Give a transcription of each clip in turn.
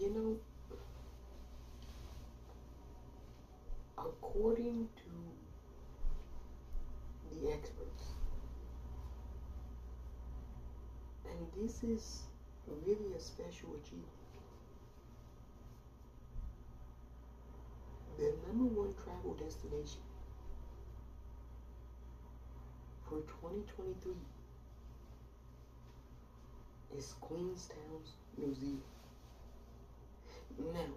You know, according to the experts, and this is really a special achievement, the #1 travel destination for 2023 is Queenstown, New Zealand. Now,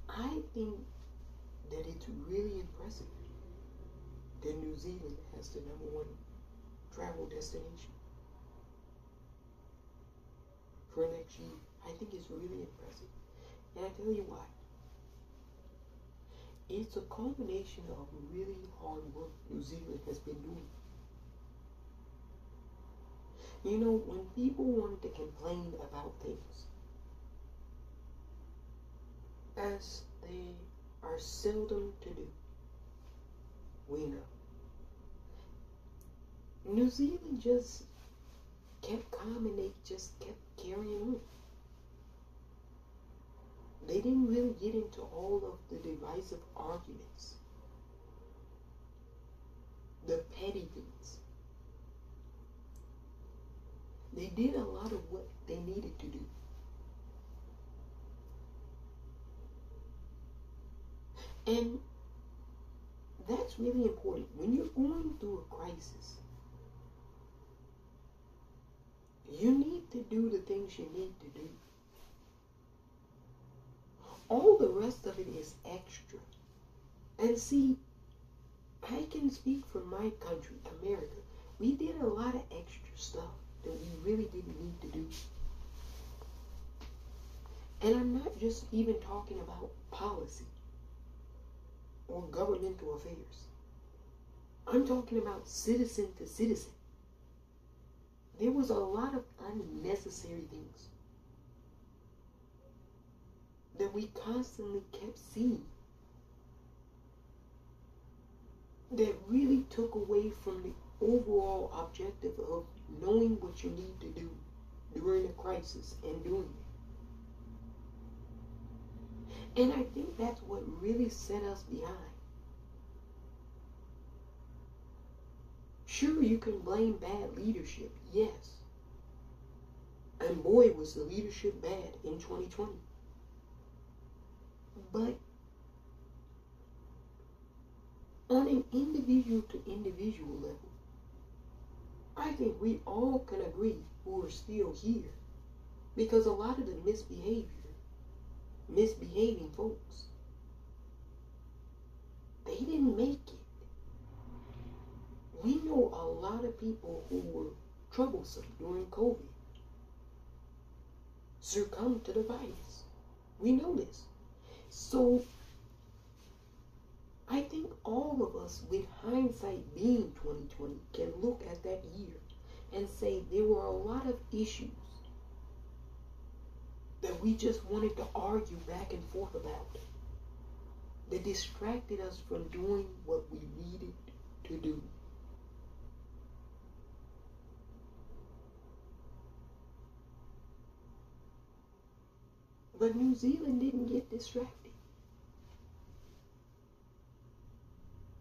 I think that it's really impressive that New Zealand has the #1 travel destination for next year. I think it's really impressive. And I tell you why. It's a combination of really hard work New Zealand has been doing. You know, when people want to complain about things, as they are seldom to do, we know, New Zealand just kept calm and they just kept carrying on. They didn't really get into all of the divisive arguments, the petty things. They did a lot of what they needed to do. And that's really important. When you're going through a crisis, you need to do the things you need to do. All the rest of it is extra. And see, I can speak for my country, America. We did a lot of extra stuff that we really didn't need to do. And I'm not just even talking about policy or governmental affairs. I'm talking about citizen to citizen. There was a lot of unnecessary things that we constantly kept seeing that really took away from the overall objective of knowing what you need to do during a crisis and doing it. And I think that's what really set us behind. Sure, you can blame bad leadership, yes. And boy, was the leadership bad in 2020. But on an individual to individual level, I think we all can agree who are still here, because a lot of the misbehaving folks, they didn't make it. We know a lot of people who were troublesome during COVID succumbed to the virus. We know this. So I think all of us, with hindsight being 2020, can look at that year and say there were a lot of issues that we just wanted to argue back and forth about, that distracted us from doing what we needed to do. But New Zealand didn't get distracted.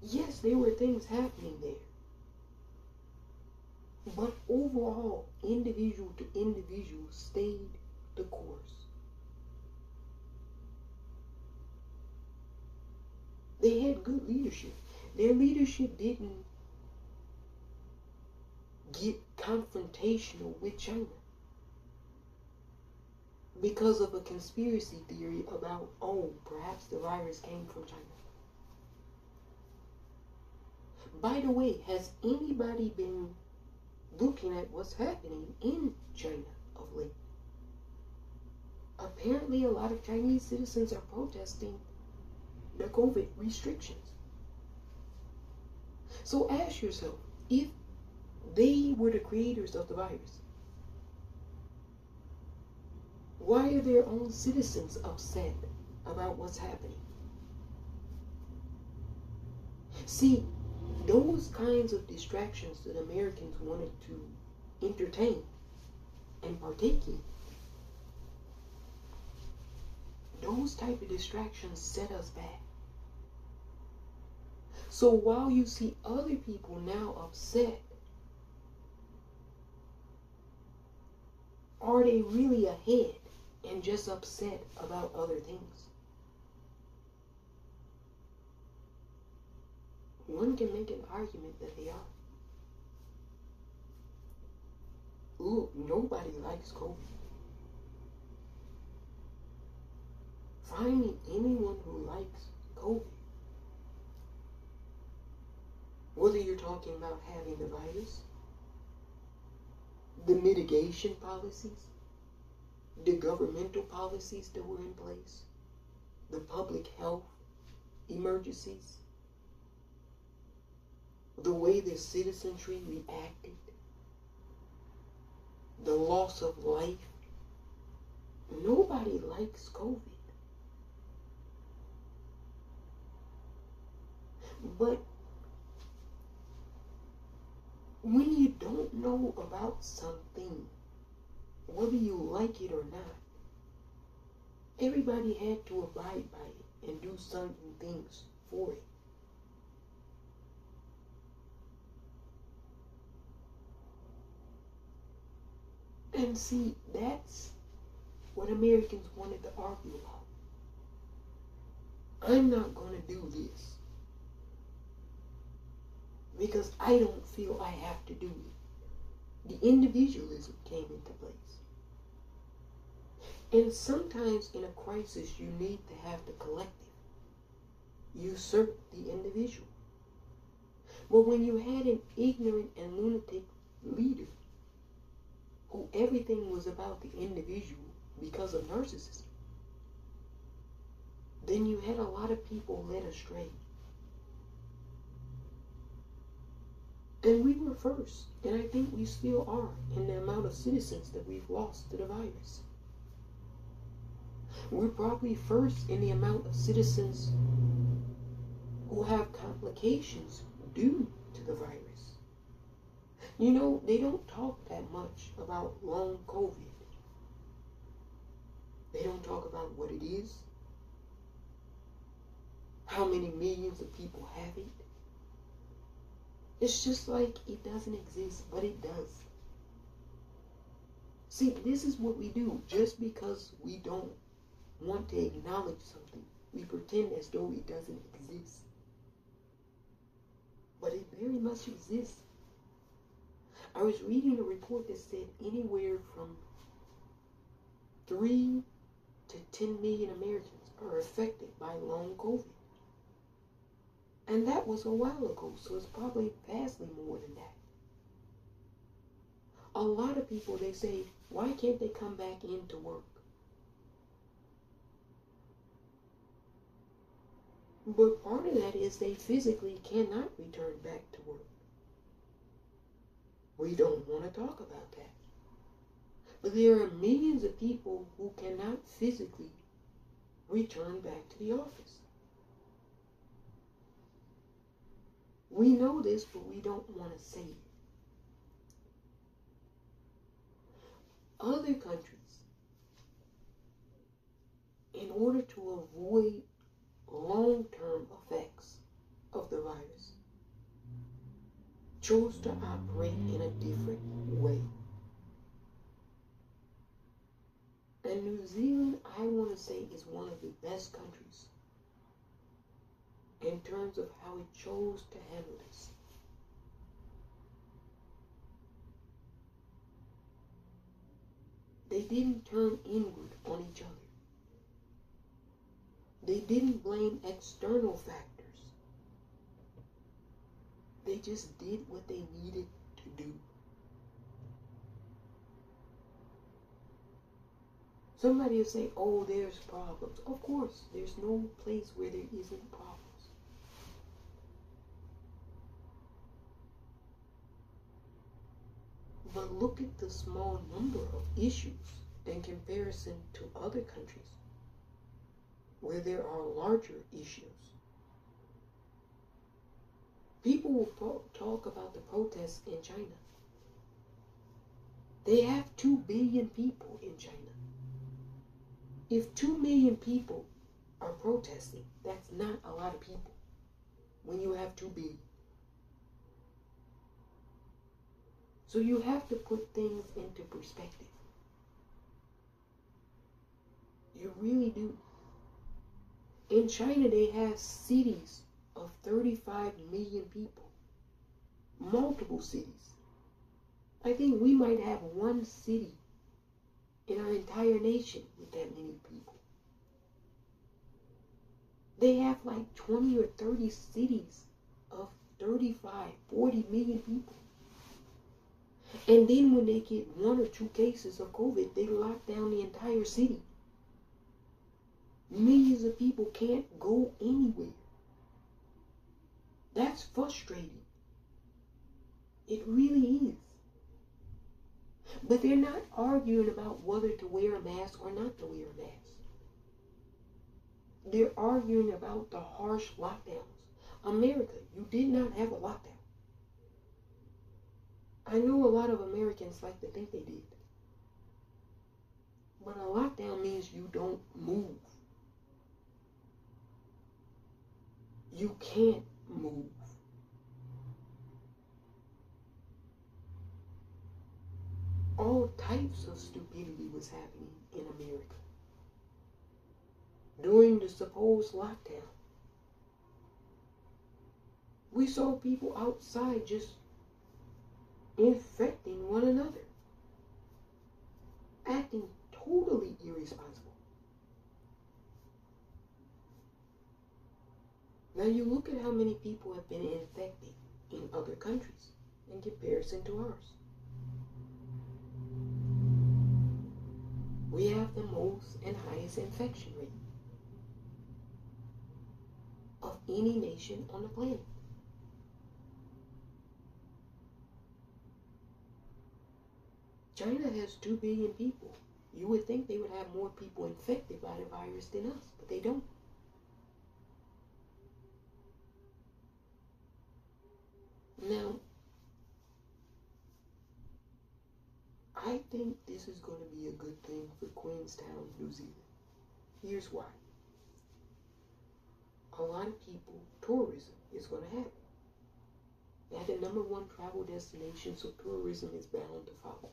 Yes, there were things happening there. But overall, individual to individual stayed the course. They had good leadership. Their leadership didn't get confrontational with China because of a conspiracy theory about, oh, perhaps the virus came from China. By the way, has anybody been looking at what's happening in China of late? Apparently, a lot of Chinese citizens are protesting the COVID restrictions. So ask yourself, if they were the creators of the virus, why are their own citizens upset about what's happening? See, those kinds of distractions that Americans wanted to entertain and partaking. Those type of distractions set us back. So while you see other people now upset, are they really ahead and just upset about other things? One can make an argument that they are. Ooh, nobody likes COVID. Find me anyone who likes COVID. Whether you're talking about having the virus, the mitigation policies, the governmental policies that were in place, the public health emergencies, the way the citizenry reacted, the loss of life. Nobody likes COVID. But when you don't know about something, whether you like it or not, everybody had to abide by it and do certain things for it. And see, that's what Americans wanted to argue about. I'm not going to do this because I don't feel I have to do it. The individualism came into place. And sometimes in a crisis, you need to have the collective usurp the individual. But when you had an ignorant and lunatic leader who everything was about the individual because of narcissism, then you had a lot of people led astray. And we were first, and I think we still are, in the amount of citizens that we've lost to the virus. We're probably first in the amount of citizens who have complications due to the virus. You know, they don't talk that much about long COVID. They don't talk about what it is, how many millions of people have it. It's just like it doesn't exist, but it does. See, this is what we do. Just because we don't want to acknowledge something, we pretend as though it doesn't exist. But it very much exists. I was reading a report that said anywhere from 3 to 10 million Americans are affected by long COVID. And that was a while ago, so it's probably vastly more than that. A lot of people, they say, why can't they come back into work? But part of that is they physically cannot return back to work. We don't want to talk about that. But there are millions of people who cannot physically return back to the office. We know this, but we don't want to say it. Other countries, in order to avoid long-term effects of the virus, chose to operate in a different way. And New Zealand, I want to say, is one of the best countries in terms of how it chose to handle this. They didn't turn inward on each other. They didn't blame external factors. They just did what they needed to do. Somebody will say, oh, there's problems. Of course, there's no place where there isn't problems. But look at the small number of issues in comparison to other countries where there are larger issues. People will talk about the protests in China. They have 2 billion people in China. If 2 million people are protesting, that's not a lot of people when you have 2 billion. So you have to put things into perspective. You really do. In China, they have cities of 35 million people. Multiple cities. I think we might have one city in our entire nation with that many people. They have like 20 or 30 cities of 35, 40 million people. And then when they get 1 or 2 cases of COVID, they lock down the entire city. Millions of people can't go anywhere. That's frustrating. It really is. But they're not arguing about whether to wear a mask or not to wear a mask. They're arguing about the harsh lockdowns. America, you did not have a lockdown. I know a lot of Americans like to think they did. But a lockdown means you don't move. You can't move. All types of stupidity was happening in America during the supposed lockdown. We saw people outside just infecting one another, acting totally irresponsible. Now you look at how many people have been infected in other countries in comparison to ours. We have the most and highest infection rate of any nation on the planet. China has 2 billion people. You would think they would have more people infected by the virus than us, but they don't. Now, I think this is going to be a good thing for Queenstown, New Zealand. Here's why. A lot of people, tourism is going to happen. They're the #1 travel destination, so tourism is bound to follow.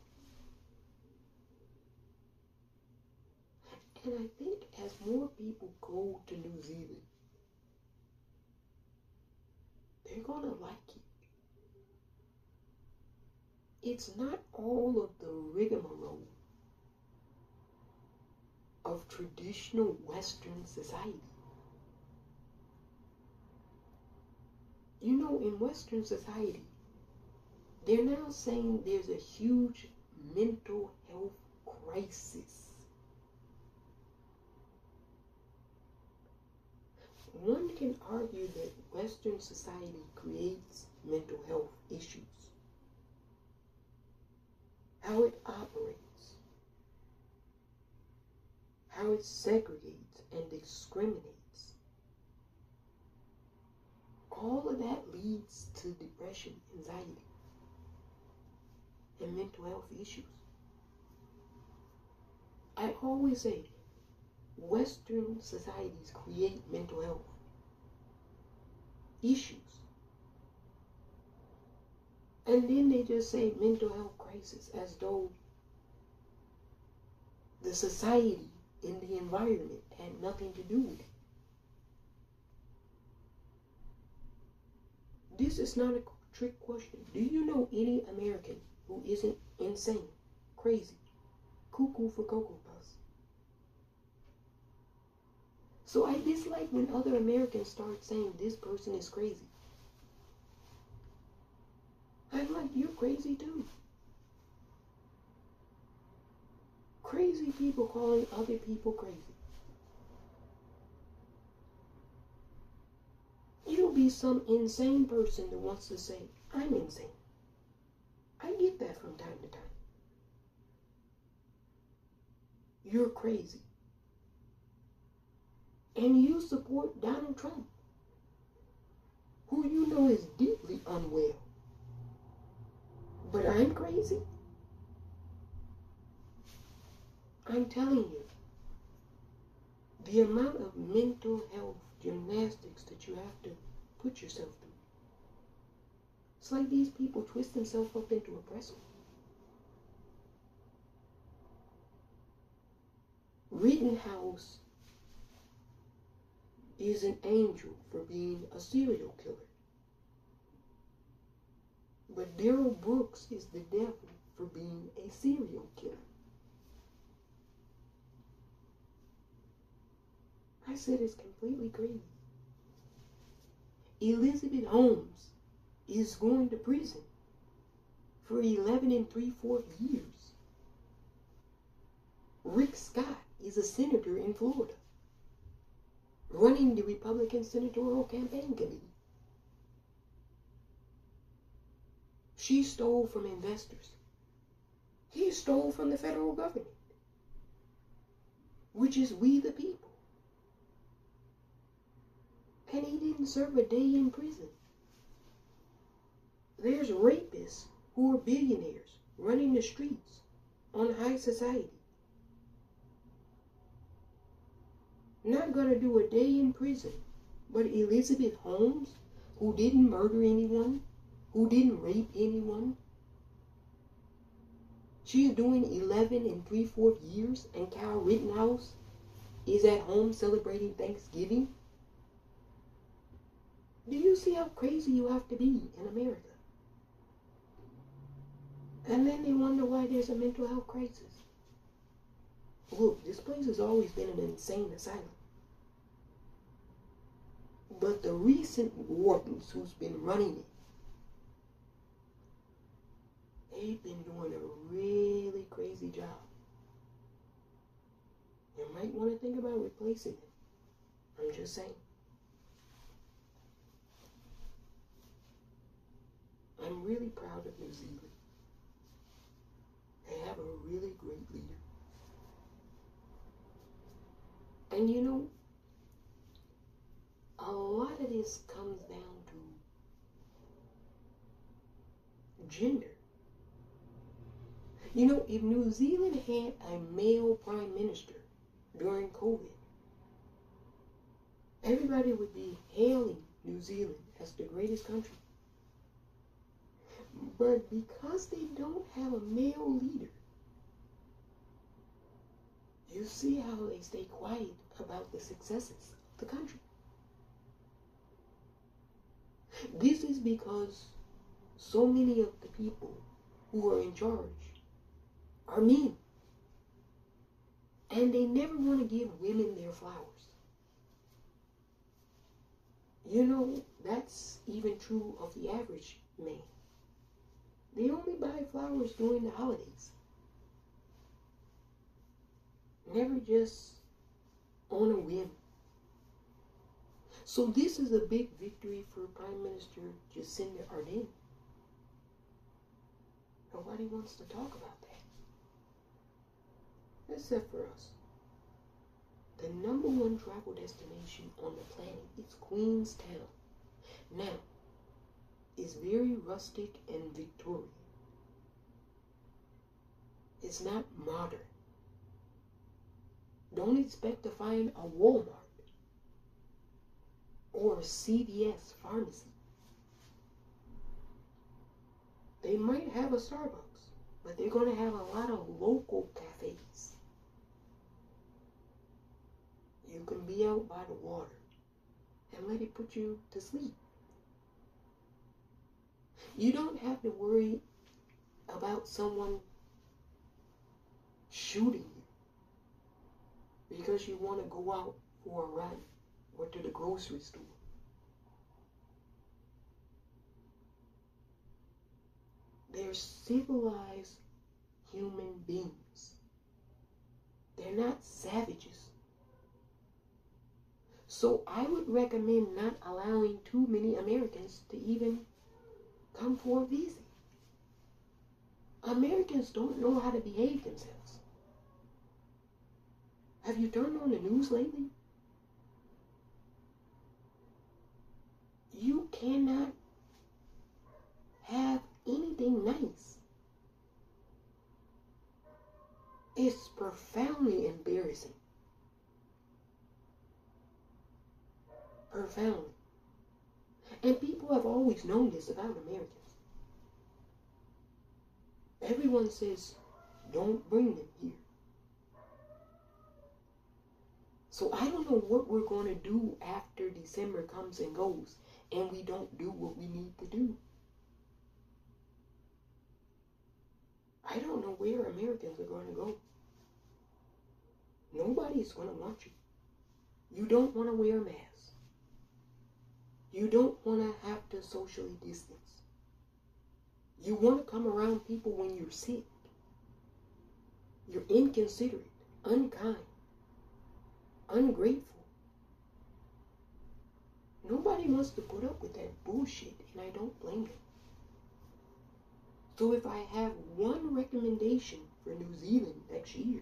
And I think as more people go to New Zealand, they're going to like it. It's not all of the rigmarole of traditional Western society. You know, in Western society, they're now saying there's a huge mental health crisis. One can argue that Western society creates mental health issues. How it operates, how it segregates and discriminates. All of that leads to depression, anxiety, and mental health issues. I always say, Western societies create mental health issues. And then they just say mental health crisis as though the society and the environment had nothing to do with it. This is not a trick question. Do you know any American who isn't insane, crazy, cuckoo for Cocoa Puffs? So I dislike when other Americans start saying this person is crazy. I'm like, you're crazy too. Crazy people calling other people crazy. It'll be some insane person that wants to say, I'm insane. I get that from time to time. You're crazy. And you support Donald Trump, who you know is deeply unwell. But I'm crazy? I'm telling you, the amount of mental health gymnastics that you have to put yourself through. It's like these people twist themselves up into a pretzel. Rittenhouse is an angel for being a serial killer. But Darrell Brooks is the devil for being a serial killer. I said it's completely crazy. Elizabeth Holmes is going to prison for 11 3/4 years. Rick Scott is a senator in Florida, running the Republican Senatorial Campaign Committee. She stole from investors. He stole from the federal government, which is we the people. And he didn't serve a day in prison. There's rapists who are billionaires running the streets on high society. Not gonna do a day in prison. But Elizabeth Holmes, who didn't murder anyone, who didn't rape anyone, she's doing 11 3/4 years, and Kyle Rittenhouse is at home celebrating Thanksgiving. Do you see how crazy you have to be in America? And then they wonder why there's a mental health crisis. Look, this place has always been an insane asylum. But the recent wardens who's been running it, they've been doing a really crazy job. You might want to think about replacing it. I'm just saying. I'm really proud of New Zealand. They have a really great leader. And you know, a lot of this comes down to gender. You know, if New Zealand had a male prime minister during COVID, everybody would be hailing New Zealand as the greatest country. But because they don't have a male leader, you see how they stay quiet about the successes of the country. This is because so many of the people who are in charge are men. And they never want to give women their flowers. You know, that's even true of the average man. They only buy flowers during the holidays. Never just on a whim. So this is a big victory for Prime Minister Jacinda Ardern. Nobody wants to talk about that. Except for us. The #1 travel destination on the planet is Queenstown. Now, it's very rustic and Victorian. It's not modern. Don't expect to find a Walmart or a CVS pharmacy. They might have a Starbucks, but they're going to have a lot of local cafes. You can be out by the water and let it put you to sleep. You don't have to worry about someone shooting you because you want to go out for a run or to the grocery store. They're civilized human beings. They're not savages. So I would recommend not allowing too many Americans to even come for a visit. Americans don't know how to behave themselves. Have you turned on the news lately? You cannot have anything nice. It's profoundly embarrassing. Profoundly. And people have always known this about Americans. Everyone says, don't bring them here. So I don't know what we're going to do after December comes and goes and we don't do what we need to do. I don't know where Americans are going to go. Nobody's going to want you. You don't want to wear a mask. You don't want to have to socially distance. You want to come around people when you're sick. You're inconsiderate, unkind, ungrateful. Nobody wants to put up with that bullshit, and I don't blame them. So if I have one recommendation for New Zealand next year,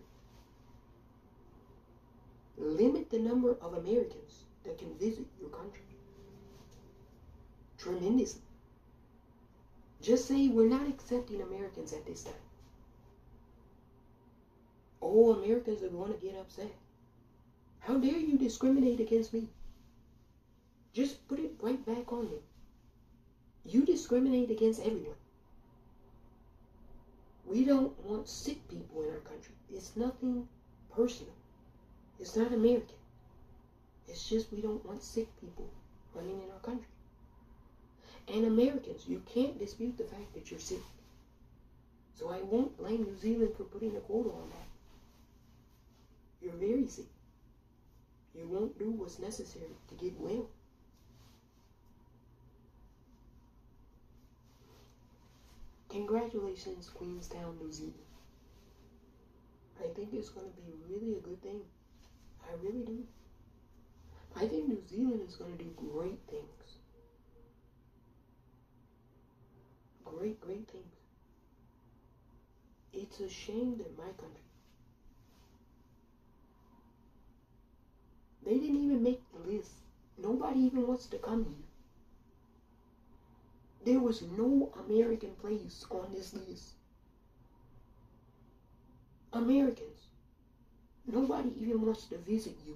limit the number of Americans that can visit your country tremendously. Just say we're not accepting Americans at this time. Oh, Americans are going to get upset. How dare you discriminate against me? Just put it right back on them. You discriminate against everyone. We don't want sick people in our country. It's nothing personal. It's not American. It's just we don't want sick people running in our country. And Americans, you can't dispute the fact that you're sick. So I won't blame New Zealand for putting a quota on that. You're very sick. You won't do what's necessary to get well. Congratulations, Queenstown, New Zealand. I think it's going to be really a good thing. I really do. I think New Zealand is going to do great things. Great, great things. It's a shame that my country, they didn't even make the list. Nobody even wants to come here. There was no American place on this list. Americans. Nobody even wants to visit you.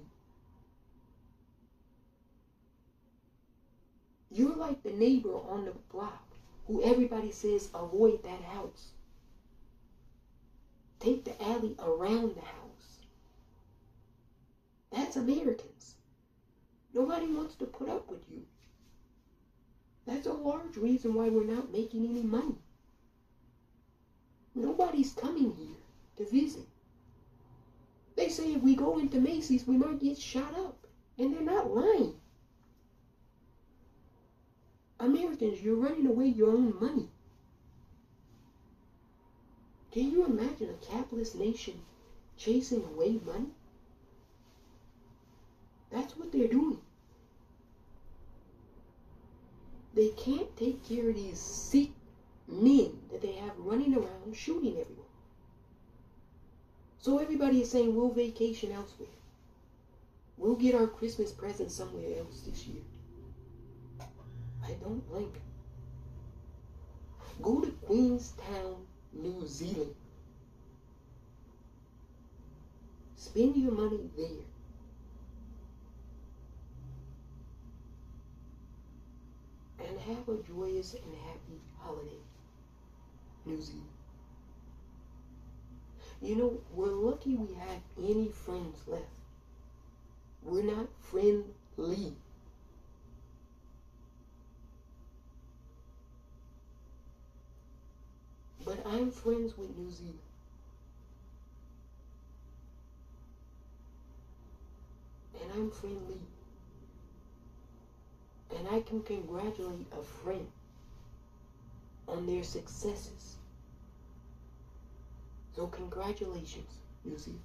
You're like the neighbor on the block who everybody says avoid that house. Take the alley around the house. That's Americans. Nobody wants to put up with you. That's a large reason why we're not making any money. Nobody's coming here to visit. They say if we go into Macy's, we might get shot up. And they're not lying. Americans, you're running away your own money. Can you imagine a capitalist nation chasing away money? That's what they're doing. They can't take care of these sick men that they have running around shooting everyone. So everybody is saying we'll vacation elsewhere. We'll get our Christmas presents somewhere else this year. I don't blame them. Go to Queenstown, New Zealand. Spend your money there. And have a joyous and happy holiday, New Zealand. You know, we're lucky we have any friends left. We're not friendly. But I'm friends with New Zealand. And I'm friendly. And I can congratulate a friend on their successes. So congratulations, New Zealand.